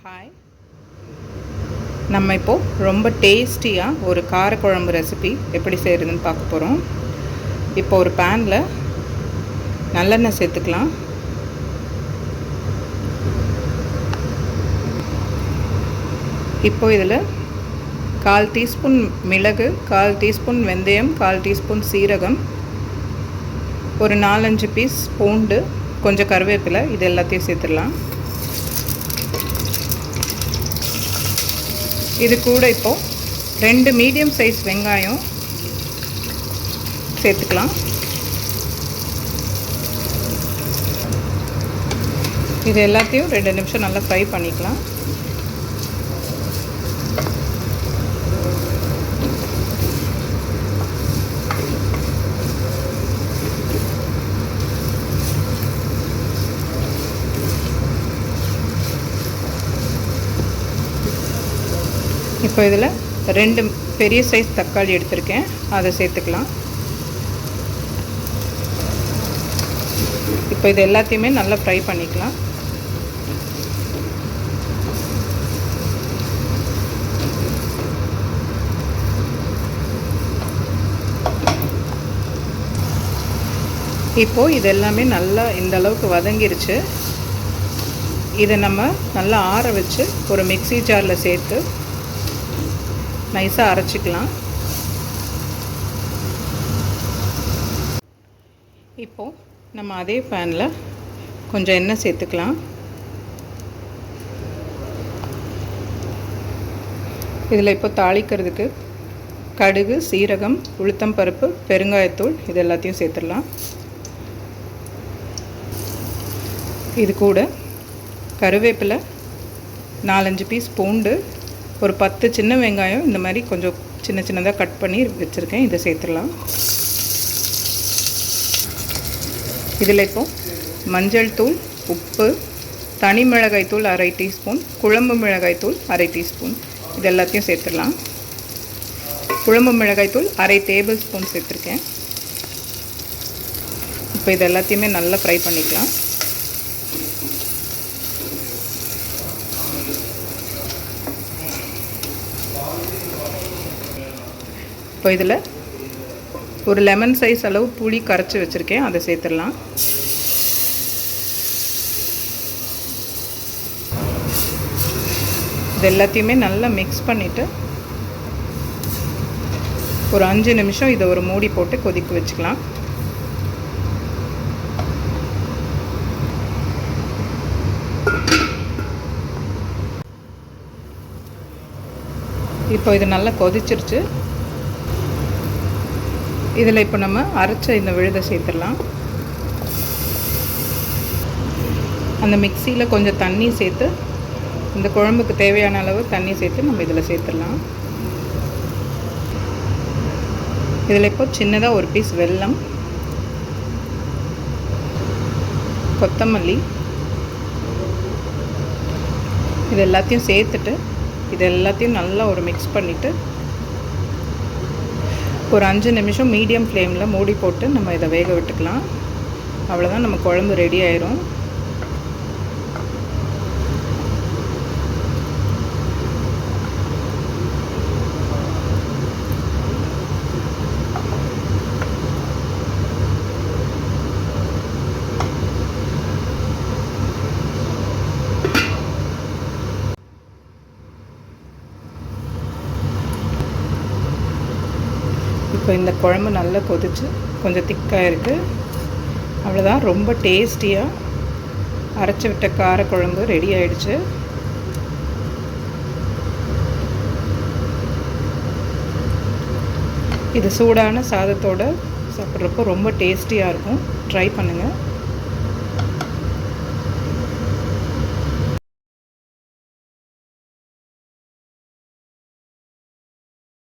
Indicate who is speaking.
Speaker 1: Hi, நம்ம இப்போது ரொம்ப டேஸ்டியாக ஒரு காரக்குழம்பு ரெசிபி எப்படி செய்கிறதுன்னு பார்க்க போகிறோம். இப்போ ஒரு பேனில் நல்லெண்ணெய் சேர்த்துக்கலாம். இப்போ இதில் 1/4 டீஸ்பூன் மிளகு, 1/4 டீஸ்பூன் வெந்தயம், 1/4 டீஸ்பூன் சீரகம், ஒரு 4-5 பீஸ் பூண்டு, கொஞ்சம் கருவேப்பிலை, இது எல்லாத்தையும் சேர்த்துடலாம். இது கூட இப்போது 2 மீடியம் சைஸ் வெங்காயம் சேர்த்துக்கலாம். இது எல்லாத்தையும் 2 நிமிஷம் நல்லா ஃப்ரை பண்ணிக்கலாம். இப்போ இதில் 2 பெரிய சைஸ் தக்காளி எடுத்திருக்கேன், அதை சேர்த்துக்கலாம். இப்போ இது எல்லாத்தையுமே நல்லா ஃப்ரை பண்ணிக்கலாம். இப்போது இது எல்லாமே நல்லா இந்த அளவுக்கு வதங்கிருச்சு. இதை நம்ம நல்லா ஆற வச்சு ஒரு மிக்ஸி ஜாரில் சேர்த்து நைஸாக அரைச்சிக்கலாம். இப்போது நம்ம அதே பேனில் கொஞ்சம் எண்ணெய் சேர்த்துக்கலாம். இதில் இப்போ தாளிக்கிறதுக்கு கடுகு, சீரகம், உளுத்தம் பருப்பு, பெருங்காயத்தூள் இது எல்லாத்தையும் சேர்த்துடலாம். இது கூட கருவேப்பிலை, 4-5 பீஸ் பூண்டு, ஒரு 10 சின்ன வெங்காயம் இந்த மாதிரி கொஞ்சம் சின்ன சின்னதாக கட் பண்ணி வச்சுருக்கேன், இதை சேர்த்துடலாம். இதில் இப்போ மஞ்சள் தூள், உப்பு, தனி மிளகாய் தூள் 1/2 டீஸ்பூன், குழம்பு மிளகாய் தூள் 1/2 டீஸ்பூன் இது எல்லாத்தையும் சேர்த்துடலாம். குழம்பு மிளகாய் தூள் 1/2 டேபிள் ஸ்பூன் சேர்த்துருக்கேன். இப்போ இது எல்லாத்தையுமே நல்லா ஃப்ரை பண்ணிக்கலாம். இப்போ இதில் ஒரு லெமன் சைஸ் அளவு புளி கரைச்சி வச்சுருக்கேன், அதை சேர்த்துடலாம். இது எல்லாத்தையுமே நல்லா மிக்ஸ் பண்ணிவிட்டு ஒரு 5 நிமிஷம் இதை ஒரு மூடி போட்டு கொதிக்க வச்சுக்கலாம். இப்போ இது நல்லா கொதிச்சிருச்சு. இதில் இப்போ நம்ம அரைச்ச இந்த விழுதை சேர்த்துடலாம். அந்த மிக்சியில் கொஞ்சம் தண்ணி சேர்த்து, இந்த குழம்புக்கு தேவையான அளவு தண்ணி சேர்த்து நம்ம இதில் சேர்த்துடலாம். இதில் இப்போ சின்னதாக ஒரு பீஸ் வெல்லம், கொத்தமல்லி, இது எல்லாத்தையும் சேர்த்துட்டு இது எல்லாத்தையும் நல்லா ஒரு மிக்ஸ் பண்ணிவிட்டு ஒரு 5 நிமிஷம் மீடியம் ஃப்ளேமில் மூடி போட்டு நம்ம இதை வேக விட்டுக்கலாம். அவ்வளோதான், நம்ம குழம்பு ரெடி ஆயிரும். இப்போ இந்த குழம்பு நல்லா கொதிச்சு கொஞ்சம் திக்காக இருக்குது. அவ்வளோதான், ரொம்ப டேஸ்டியாக அரைச்சி விட்ட காரக்குழம்பு ரெடி ஆகிடுச்சு. இது சூடான சாதத்தோடு சாப்பிட்றப்போ ரொம்ப டேஸ்டியாக இருக்கும். ட்ரை பண்ணுங்கள்.